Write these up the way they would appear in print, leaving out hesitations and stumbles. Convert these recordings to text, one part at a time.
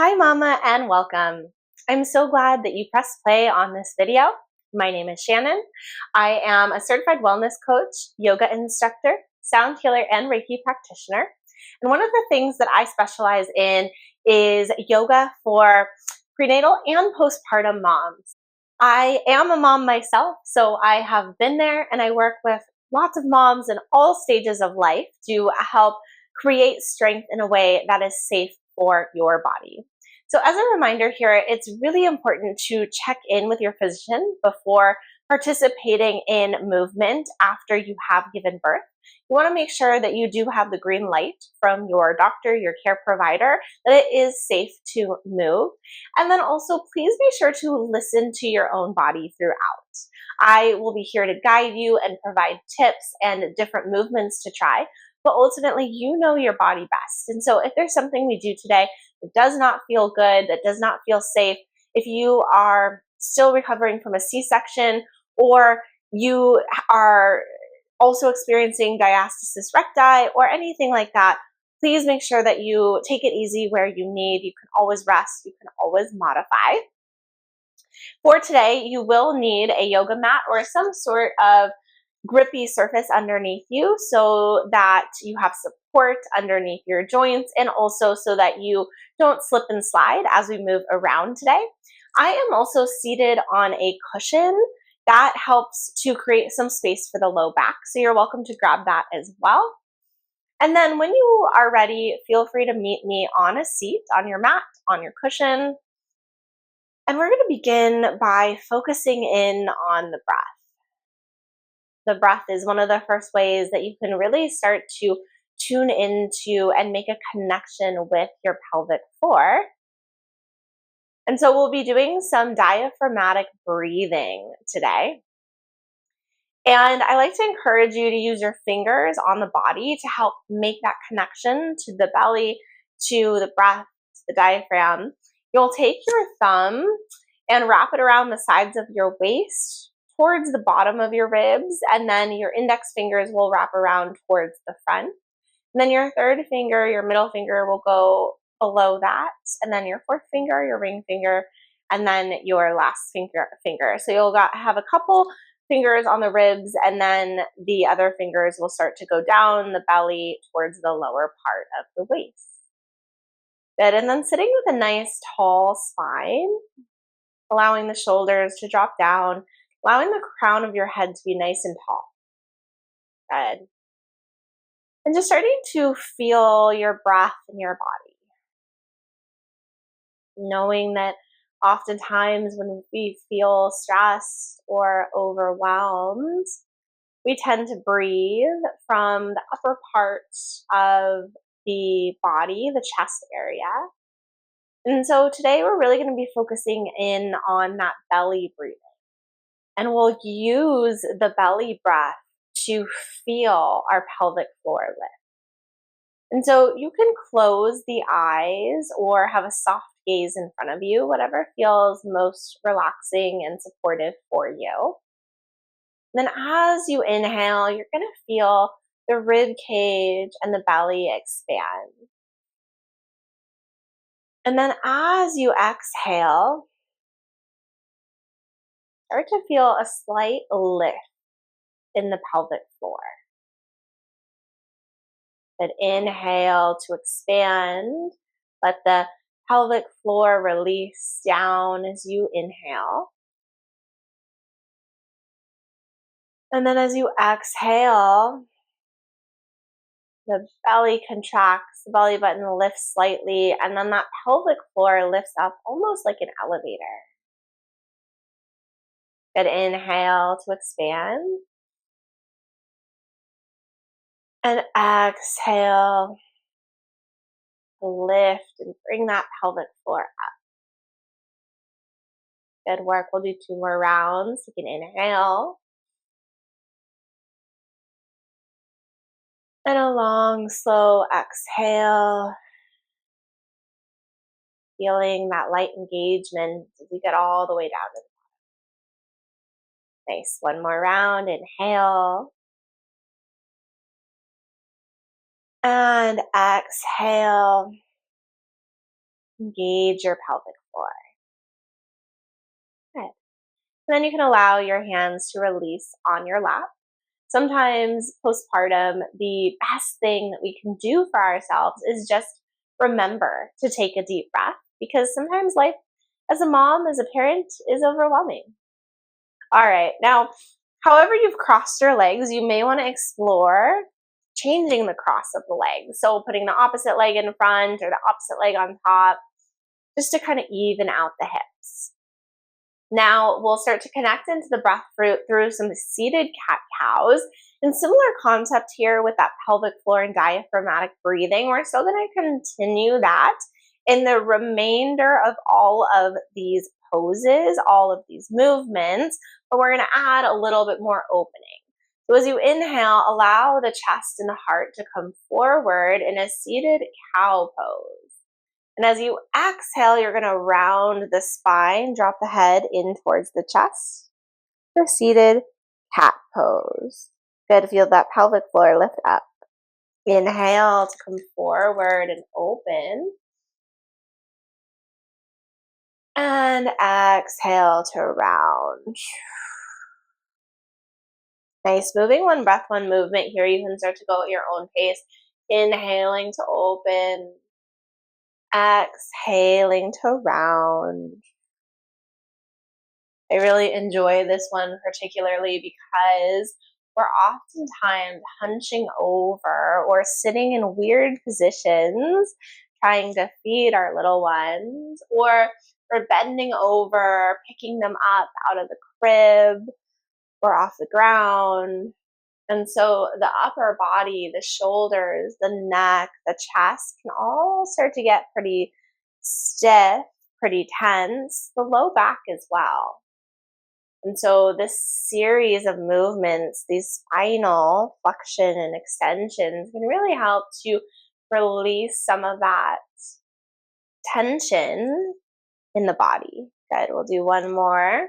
Hi Mama and welcome. I'm so glad that you pressed play on this video. My name is Shannon. I am a certified wellness coach, yoga instructor, sound healer, and Reiki practitioner. And one of the things that I specialize in is yoga for prenatal and postpartum moms. I am a mom myself, so I have been there and I work with lots of moms in all stages of life to help create strength in a way that is safe for your body. So as a reminder here, it's really important to check in with your physician before participating in movement after you have given birth. You want to make sure that you do have the green light from your doctor, your care provider, that it is safe to move. And then also please be sure to listen to your own body throughout. I will be here to guide you and provide tips and different movements to try, but ultimately you know your body best. And so if there's something we do today that does not feel good, that does not feel safe, if you are still recovering from a C-section or you are also experiencing diastasis recti or anything like that, please make sure that you take it easy where you need. You can always rest, you can always modify. For today, you will need a yoga mat or some sort of grippy surface underneath you so that you have support underneath your joints and also so that you don't slip and slide as we move around today. I am also seated on a cushion that helps to create some space for the low back, so you're welcome to grab that as well. And then when you are ready, feel free to meet me on a seat, on your mat, on your cushion. And we're going to begin by focusing in on the breath. The breath is one of the first ways that you can really start to tune into and make a connection with your pelvic floor. And so we'll be doing some diaphragmatic breathing today. And I like to encourage you to use your fingers on the body to help make that connection to the belly, to the breath, to the diaphragm. You'll take your thumb and wrap it around the sides of your waist towards the bottom of your ribs, and then your index fingers will wrap around towards the front. And then your third finger, your middle finger, will go below that, and then your fourth finger, your ring finger, and then your last finger. So you'll have a couple fingers on the ribs, and then the other fingers will start to go down the belly towards the lower part of the waist. Good, and then sitting with a nice tall spine, allowing the shoulders to drop down, allowing the crown of your head to be nice and tall. Good. And just starting to feel your breath in your body. Knowing that oftentimes when we feel stressed or overwhelmed, we tend to breathe from the upper part of the body, the chest area. And so today we're really going to be focusing in on that belly breathing. And we'll use the belly breath to feel our pelvic floor lift. And so you can close the eyes or have a soft gaze in front of you, whatever feels most relaxing and supportive for you. Then as you inhale, you're going to feel the rib cage and the belly expand. And then as you exhale, start to feel a slight lift in the pelvic floor. But inhale to expand. Let the pelvic floor release down as you inhale. And then as you exhale, the belly contracts, the belly button lifts slightly, and then that pelvic floor lifts up almost like an elevator. Good, inhale to expand. And exhale, lift and bring that pelvic floor up. Good work. We'll do 2 more rounds. You can inhale. And a long, slow exhale. Feeling that light engagement as you get all the way down to the bottom. Nice. 1 more round. Inhale. And exhale. Engage your pelvic floor. Good. And then you can allow your hands to release on your lap. Sometimes postpartum, the best thing that we can do for ourselves is just remember to take a deep breath, because sometimes life as a mom, as a parent, is overwhelming. All right, now, however you've crossed your legs, you may want to explore changing the cross of the legs. So putting the opposite leg in front or the opposite leg on top, just to kind of even out the hips. Now we'll start to connect into the breath through some seated cat-cows. And similar concept here with that pelvic floor and diaphragmatic breathing. We're still going to continue that in the remainder of all of these poses, all of these movements, but we're going to add a little bit more opening. So as you inhale, allow the chest and the heart to come forward in a seated cow pose. And as you exhale, you're going to round the spine, drop the head in towards the chest for seated cat pose. Good to feel that pelvic floor lift up. Inhale to come forward and open. And exhale to round. Nice. Moving one breath, one movement here. You can start to go at your own pace. Inhaling to open. Exhaling to round. I really enjoy this one particularly because we're oftentimes hunching over or sitting in weird positions trying to feed our little ones, or we're bending over, picking them up out of the crib or off the ground. And so the upper body, the shoulders, the neck, the chest can all start to get pretty stiff, pretty tense, the low back as well. And so this series of movements, these spinal flexion and extensions, can really help to release some of that tension in the body. Good. We'll do one more.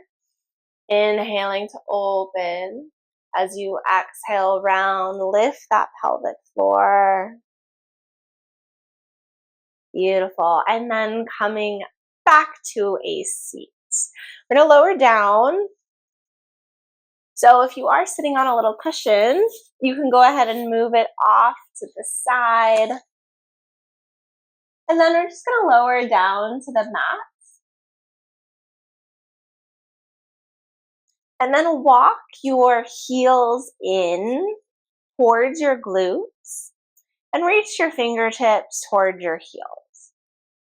Inhaling to open. As you exhale, round, lift that pelvic floor. Beautiful. And then coming back to a seat. We're going to lower down. So if you are sitting on a little cushion, you can go ahead and move it off to the side. And then we're just going to lower down to the mat. And then walk your heels in towards your glutes and reach your fingertips towards your heels.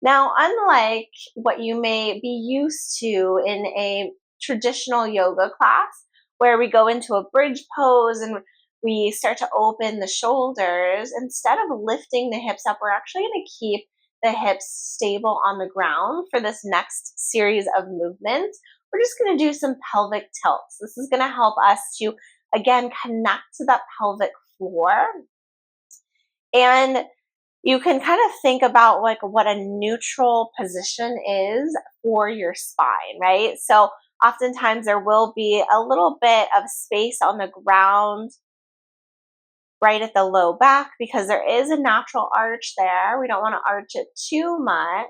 Now, unlike what you may be used to in a traditional yoga class, where we go into a bridge pose and we start to open the shoulders, instead of lifting the hips up, we're actually going to keep the hips stable on the ground for this next series of movements. We're just going to do some pelvic tilts. This is going to help us to, again, connect to that pelvic floor. And you can kind of think about like what a neutral position is for your spine, right? So oftentimes there will be a little bit of space on the ground right at the low back because there is a natural arch there. We don't want to arch it too much,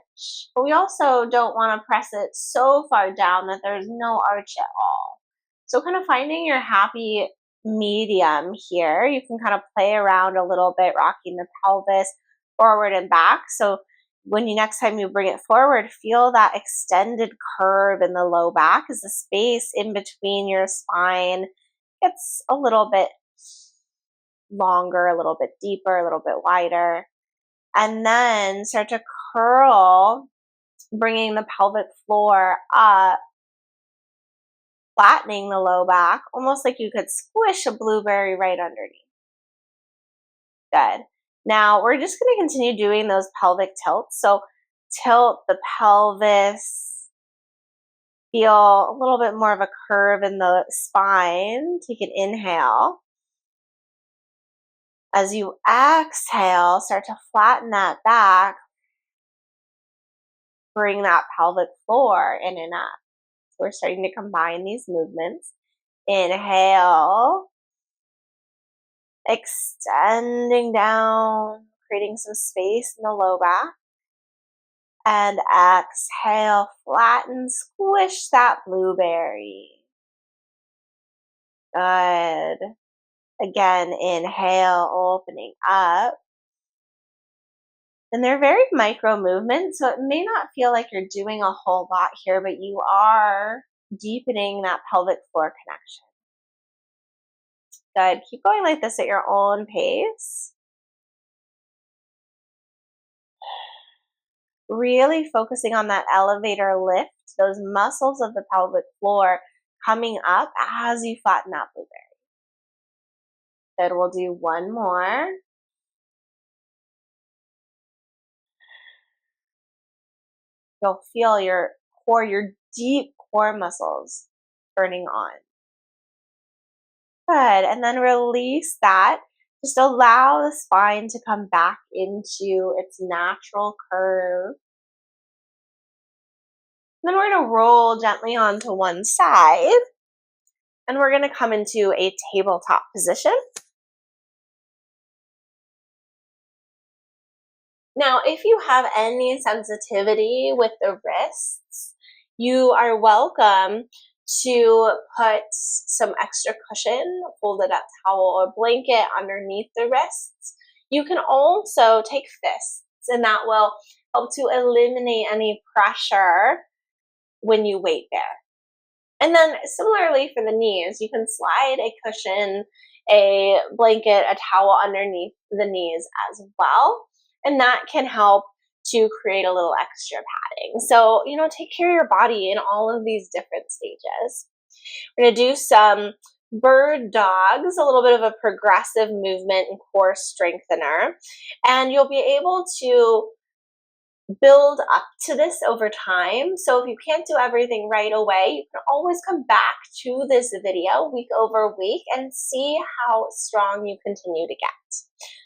but we also don't want to press it so far down that there's no arch at all. So kind of finding your happy medium here. You can kind of play around a little bit, rocking the pelvis forward and back. So when next time you bring it forward, feel that extended curve in the low back as the space in between your spine gets a little bit longer, a little bit deeper, a little bit wider. And then start to curl, bringing the pelvic floor up, flattening the low back, almost like you could squish a blueberry right underneath. Good. Now we're just going to continue doing those pelvic tilts. So tilt the pelvis, feel a little bit more of a curve in the spine. Take an inhale. As you exhale, start to flatten that back. Bring that pelvic floor in and up. So we're starting to combine these movements. Inhale. Extending down, creating some space in the low back. And exhale, flatten, squish that blueberry. Good. Again, inhale, opening up. And they're very micro movements, so it may not feel like you're doing a whole lot here, but you are deepening that pelvic floor connection. Good. Keep going like this at your own pace. Really focusing on that elevator lift, those muscles of the pelvic floor coming up as you flatten that blueberry. Good. We'll do one more. You'll feel your core, your deep core muscles burning on. Good. And then release that. Just allow the spine to come back into its natural curve. Then we're going to roll gently onto one side. And we're going to come into a tabletop position. Now, if you have any sensitivity with the wrists, you are welcome to put some extra cushion, folded up towel or blanket underneath the wrists. You can also take fists, and that will help to eliminate any pressure when you weight bear. And then similarly for the knees, you can slide a cushion, a blanket, a towel underneath the knees as well. And that can help to create a little extra padding. So, take care of your body in all of these different stages. We're going to do some bird dogs, a little bit of a progressive movement and core strengthener. And you'll be able to build up to this over time. So if you can't do everything right away, you can always come back to this video week over week and see how strong you continue to get.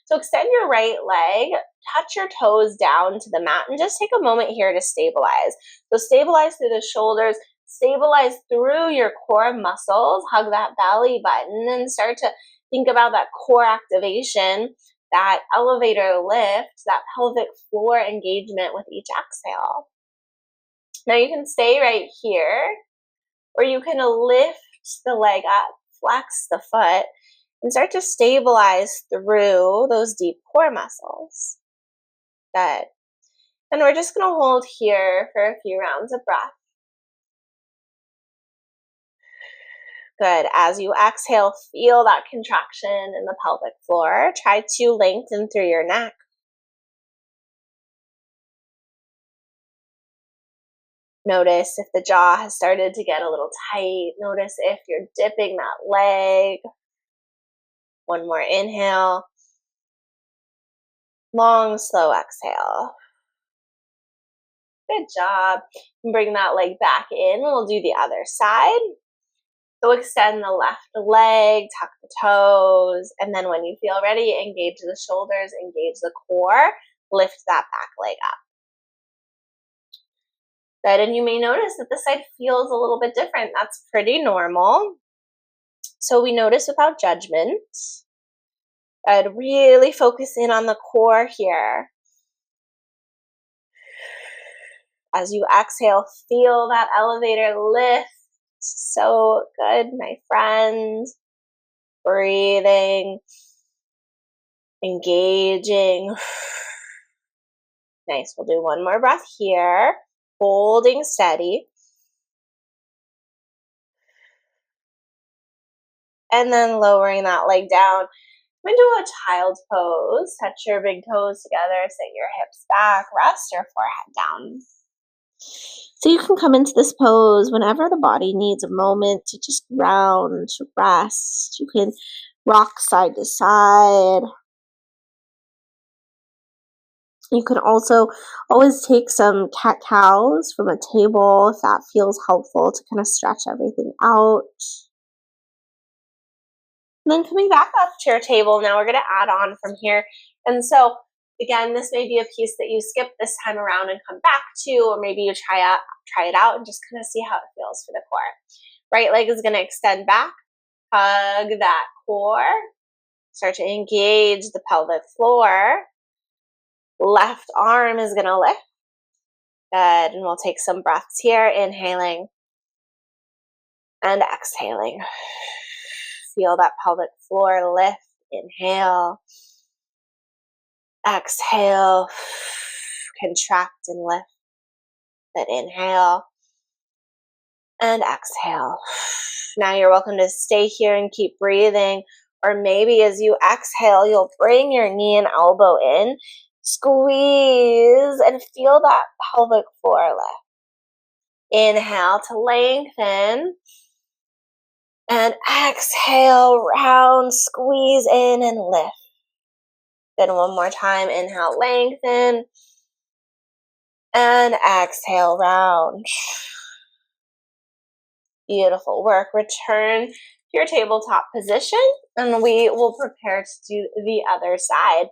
So extend your right leg, touch your toes down to the mat, and just take a moment here to stabilize. So stabilize through the shoulders, stabilize through your core muscles, hug that belly button, and start to think about that core activation, that elevator lift, that pelvic floor engagement with each exhale. Now you can stay right here, or you can lift the leg up, flex the foot, and start to stabilize through those deep core muscles. Good. And we're just going to hold here for a few rounds of breath. Good. As you exhale, feel that contraction in the pelvic floor. Try to lengthen through your neck. Notice if the jaw has started to get a little tight. Notice if you're dipping that leg. One more inhale. Long, slow exhale. Good job. Bring that leg back in. We'll do the other side. So extend the left leg, tuck the toes, and then when you feel ready, engage the shoulders, engage the core, lift that back leg up. Good, and you may notice that this side feels a little bit different. That's pretty normal. So we notice without judgment. I'd really focus in on the core here. As you exhale, feel that elevator lift. So good, my friend. Breathing, engaging. Nice, we'll do one more breath here. Holding steady. And then lowering that leg down into a child's pose. Touch your big toes together, sit your hips back, rest your forehead down. So you can come into this pose whenever the body needs a moment to just ground, to rest. You can rock side to side. You can also always take some cat-cows from a table if that feels helpful to kind of stretch everything out. And then coming back up to your table, now we're going to add on from here. And so, again, this may be a piece that you skip this time around and come back to, or maybe you try it out and just kind of see how it feels for the core. Right leg is going to extend back, hug that core, start to engage the pelvic floor. Left arm is going to lift. Good. And we'll take some breaths here, inhaling and exhaling. Feel that pelvic floor lift. Inhale. Exhale. Contract and lift. Good. Inhale and exhale. Now you're welcome to stay here and keep breathing. Or maybe as you exhale, you'll bring your knee and elbow in. Squeeze and feel that pelvic floor lift. Inhale to lengthen. And exhale, round, squeeze in and lift. Then one more time, inhale, lengthen. And exhale, round. Beautiful work. Return to your tabletop position, and we will prepare to do the other side.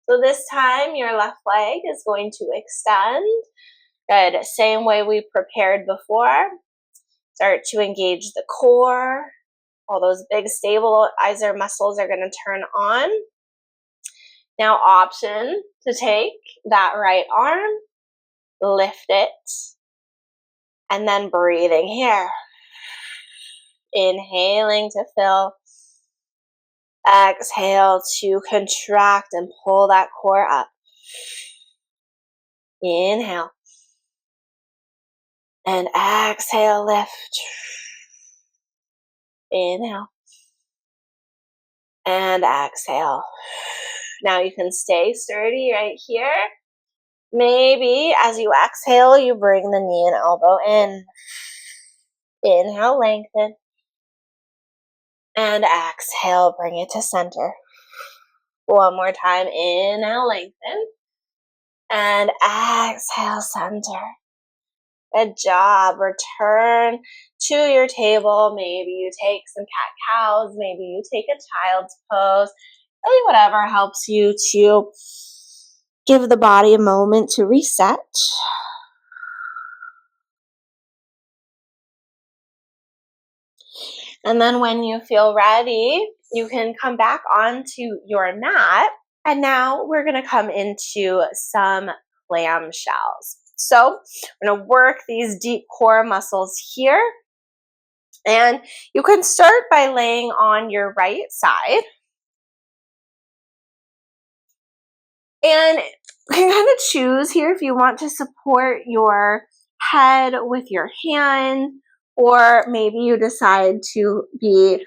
So this time, your left leg is going to extend. Good. Same way we prepared before. Start to engage the core. All those big stabilizer muscles are going to turn on. Now, option to take that right arm, lift it, and then breathing here. Inhaling to fill. Exhale to contract and pull that core up. Inhale. And exhale, lift. Inhale. And exhale. Now you can stay sturdy right here. Maybe as you exhale, you bring the knee and elbow in. Inhale, lengthen. And exhale, bring it to center. One more time. Inhale, lengthen. And exhale, center. Good job. Return to your table. Maybe you take some cat-cows. Maybe you take a child's pose. Really whatever helps you to give the body a moment to reset. And then when you feel ready, you can come back onto your mat. And now we're going to come into some clamshells. So we're going to work these deep core muscles here. And you can start by laying on your right side. And you can kind of choose here if you want to support your head with your hand, or maybe you decide to be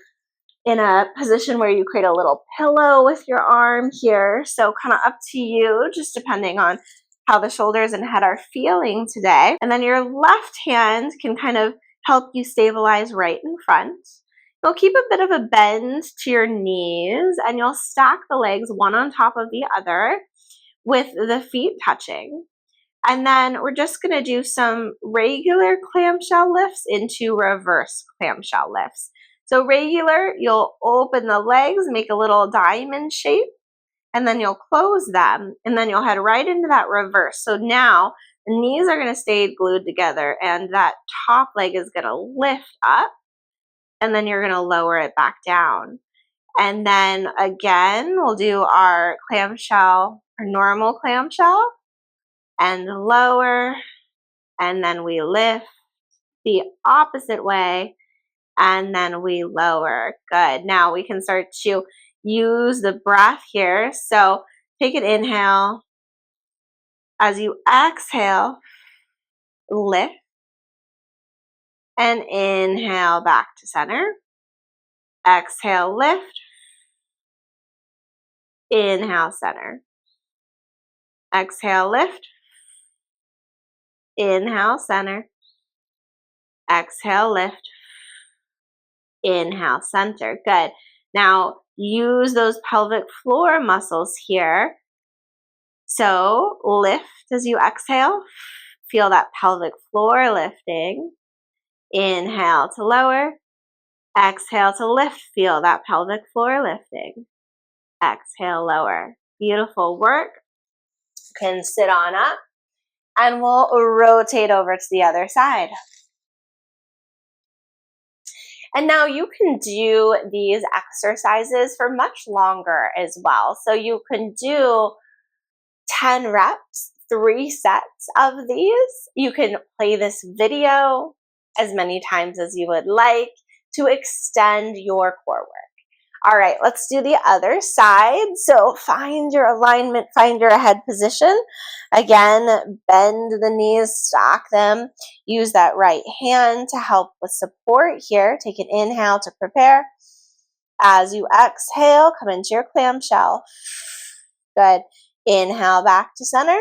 in a position where you create a little pillow with your arm here. So kind of up to you, just depending on how the shoulders and head are feeling today. And then your left hand can kind of help you stabilize right in front. You'll keep a bit of a bend to your knees, and you'll stack the legs one on top of the other with the feet touching. And then we're just going to do some regular clamshell lifts into reverse clamshell lifts. So regular, you'll open the legs, make a little diamond shape, and then you'll close them, and then you'll head right into that reverse. So now the knees are going to stay glued together, and that top leg is going to lift up, and then you're going to lower it back down. And then again, we'll do our clamshell, our normal clamshell, and lower, and then we lift the opposite way, and then we lower. Good. Now we can start to use the breath here. So take an inhale. As you exhale, lift, and inhale back to center. Exhale, lift. Inhale, center. Exhale, lift. Inhale, center. Exhale, lift. Inhale, center. Good. Now use those pelvic floor muscles here. So lift as you exhale. Feel that pelvic floor lifting. Inhale to lower. Exhale to lift. Feel that pelvic floor lifting. Exhale, lower. Beautiful work. You can sit on up, and we'll rotate over to the other side. And now you can do these exercises for much longer as well. So you can do 10 reps 3 sets of these. You can play this video as many times as you would like to extend your core work. All right, let's do the other side. So find your alignment, find your head position. Again, bend the knees, stack them. Use that right hand to help with support here. Take an inhale to prepare. As you exhale, come into your clamshell. Good. Inhale back to center.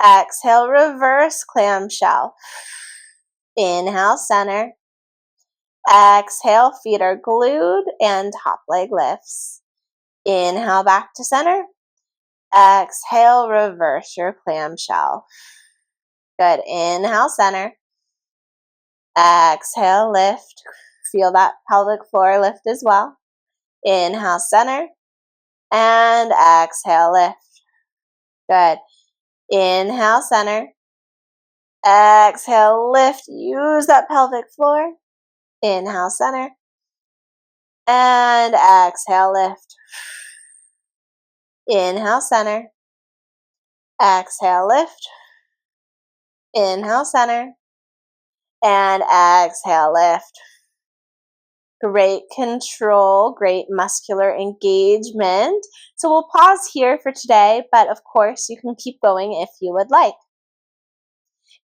Exhale, reverse clamshell. Inhale, center. Exhale, feet are glued and top leg lifts. Inhale back to center. Exhale, reverse your clamshell. Good. Inhale, center. Exhale, lift. Feel that pelvic floor lift as well. Inhale, center. And exhale, lift. Good. Inhale, center. Exhale, lift. Use that pelvic floor. Inhale, center. And exhale, lift. Inhale, center. Exhale, lift. Inhale, center. And exhale, lift. Great control, great muscular engagement. So we'll pause here for today, but of course you can keep going if you would like.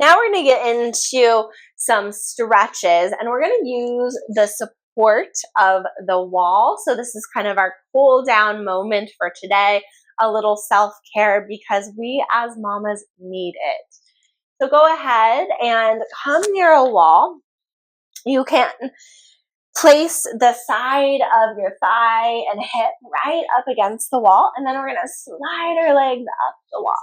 Now we're going to get into some stretches, and we're going to use the support of the wall. So this is kind of our cool down moment for today, a little self-care because we as mamas need it. So go ahead and come near a wall. You can place the side of your thigh and hip right up against the wall, and then we're going to slide our legs up the wall.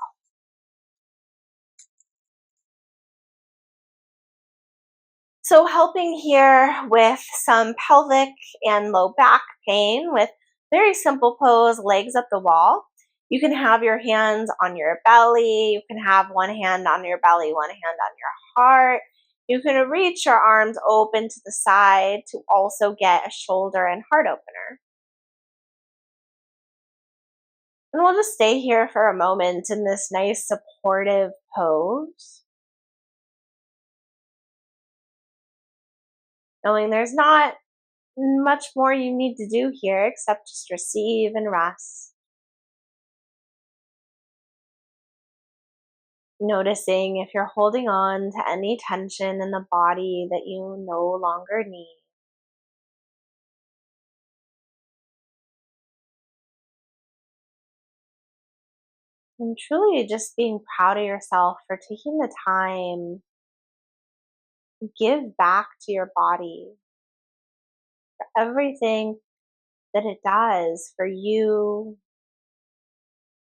So helping here with some pelvic and low back pain with very simple pose, legs up the wall. You can have your hands on your belly. You can have one hand on your belly, one hand on your heart. You can reach your arms open to the side to also get a shoulder and heart opener. And we'll just stay here for a moment in this nice supportive pose. Knowing there's not much more you need to do here except just receive and rest. Noticing if you're holding on to any tension in the body that you no longer need. And truly just being proud of yourself for taking the time to give back to your body for everything that it does for you,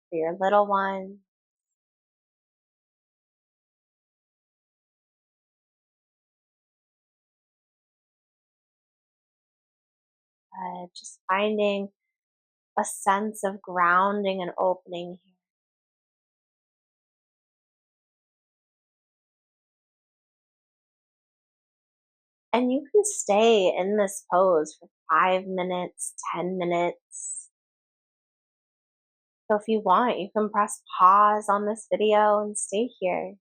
for your little one. Just finding a sense of grounding and opening here. And you can stay in this pose for 5 minutes, 10 minutes. So if you want, you can press pause on this video and stay here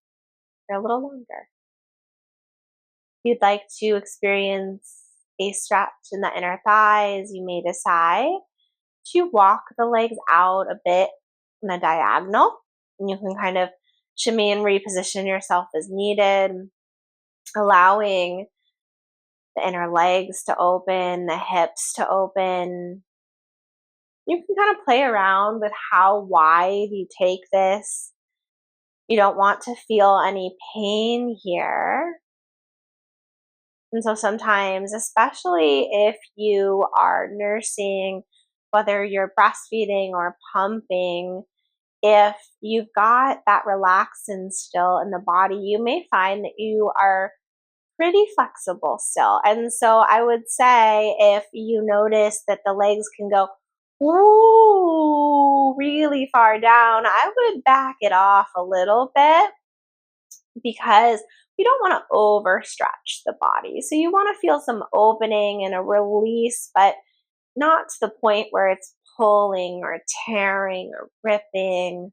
for a little longer. If you'd like to experience a stretch in the inner thighs, you may decide to walk the legs out a bit in a diagonal. And you can kind of shimmy and reposition yourself as needed, allowing the inner legs to open, the hips to open. You can kind of play around with how wide you take this. You don't want to feel any pain here. And so sometimes, especially if you are nursing, whether you're breastfeeding or pumping, if you've got that relaxin still in the body, you may find that you are pretty flexible still. And so I would say if you notice that the legs can go, ooh, really far down, I would back it off a little bit because we don't want to overstretch the body. So you want to feel some opening and a release, but not to the point where it's pulling or tearing or ripping.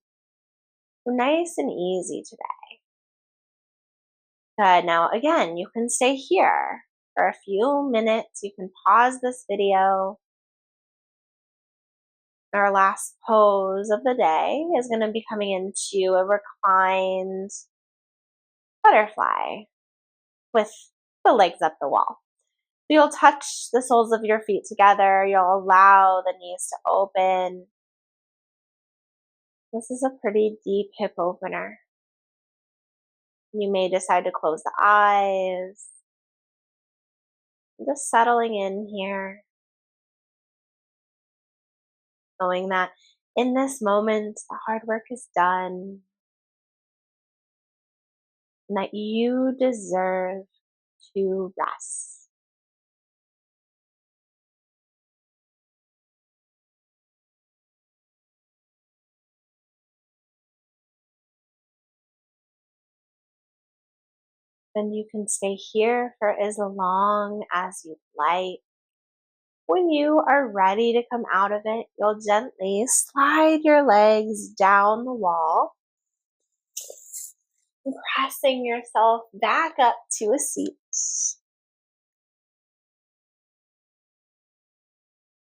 Nice and easy today. Good. Now, again, you can stay here for a few minutes. You can pause this video. Our last pose of the day is going to be coming into a reclined butterfly with the legs up the wall. You'll touch the soles of your feet together. You'll allow the knees to open. This is a pretty deep hip opener. You may decide to close the eyes. Just settling in here, knowing that in this moment, the hard work is done, and that you deserve to rest. Then you can stay here for as long as you'd like. When you are ready to come out of it, you'll gently slide your legs down the wall, pressing yourself back up to a seat.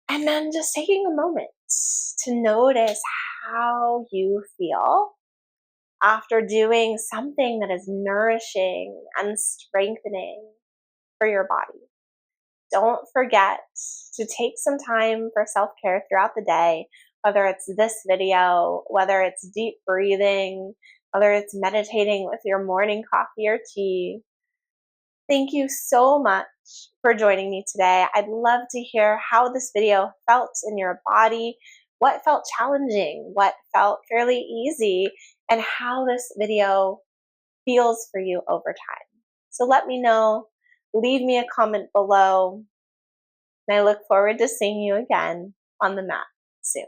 And then just taking a moment to notice how you feel after doing something that is nourishing and strengthening for your body. Don't forget to take some time for self-care throughout the day, whether it's this video, whether it's deep breathing, whether it's meditating with your morning coffee or tea. Thank you so much for joining me today. I'd love to hear how this video felt in your body, what felt challenging, what felt fairly easy, and how this video feels for you over time. So let me know, leave me a comment below, and I look forward to seeing you again on the mat soon.